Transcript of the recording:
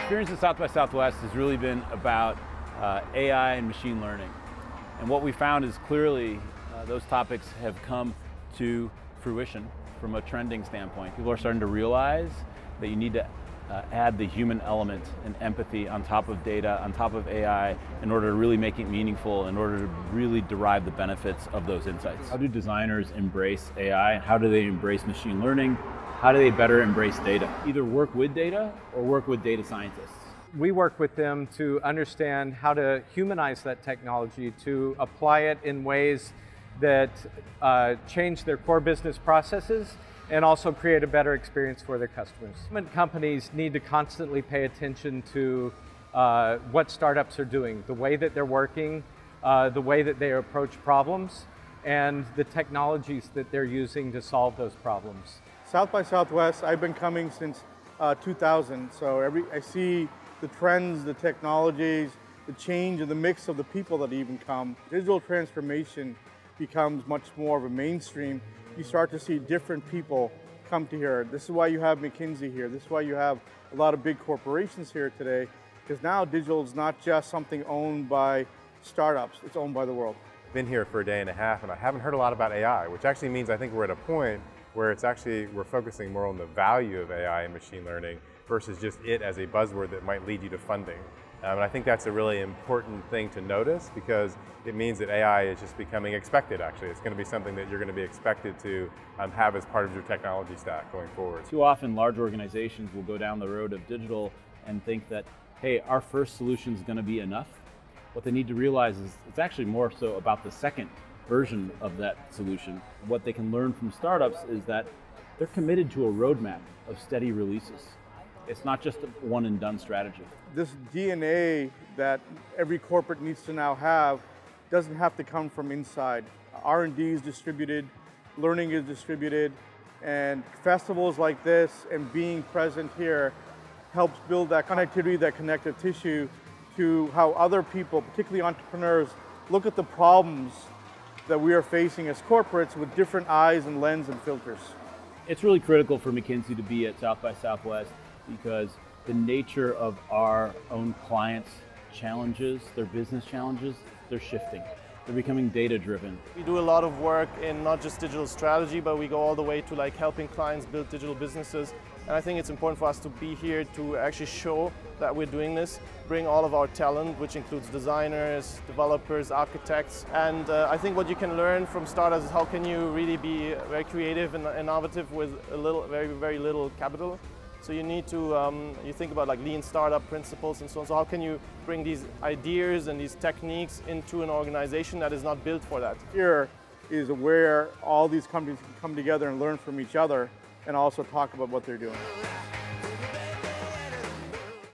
experience at South by Southwest has really been about AI and machine learning. And what we found is clearly those topics have come to fruition from a trending standpoint. People are starting to realize that you need to add the human element and empathy on top of data, on top of AI, in order to really make it meaningful, in order to really derive the benefits of those insights. How do designers embrace AI? How do they embrace machine learning? How do they better embrace data? Either work with data or work with data scientists. We work with them to understand how to humanize that technology, to apply it in ways that change their core business processes and also create a better experience for their customers. Companies need to constantly pay attention to what startups are doing, the way that they're working, the way that they approach problems, and the technologies that they're using to solve those problems. South by Southwest, I've been coming since 2000, so I see the trends, the technologies, the change and the mix of the people that even come. Digital transformation becomes much more of a mainstream. You start to see different people come to here. This is why you have McKinsey here. This is why you have a lot of big corporations here today, because now digital is not just something owned by startups, it's owned by the world. I've been here for a day and a half and I haven't heard a lot about AI, which actually means I think we're at a point where we're focusing more on the value of AI and machine learning versus just it as a buzzword that might lead you to funding. And I think that's a really important thing to notice, because it means that AI is just becoming expected, actually. It's going to be something that you're going to be expected to have as part of your technology stack going forward. Too often large organizations will go down the road of digital and think that, hey, our first solution is going to be enough. What they need to realize is it's actually more so about the second version of that solution. What they can learn from startups is that they're committed to a roadmap of steady releases. It's not just a one and done strategy. This DNA that every corporate needs to now have doesn't have to come from inside. R&D is distributed, learning is distributed, and festivals like this and being present here helps build that connectivity, that connective tissue to how other people, particularly entrepreneurs, look at the problems that we are facing as corporates with different eyes and lens and filters. It's really critical for McKinsey to be at South by Southwest, because the nature of our own clients' challenges, their business challenges, they're shifting. They're becoming data-driven. We do a lot of work in not just digital strategy, but we go all the way to helping clients build digital businesses. And I think it's important for us to be here to actually show that we're doing this, bring all of our talent, which includes designers, developers, architects. And I think what you can learn from startups is how can you really be very creative and innovative with very little capital. So you need to, you think about lean startup principles and so on. So how can you bring these ideas and these techniques into an organization that is not built for that? Here is where all these companies can come together and learn from each other and also talk about what they're doing.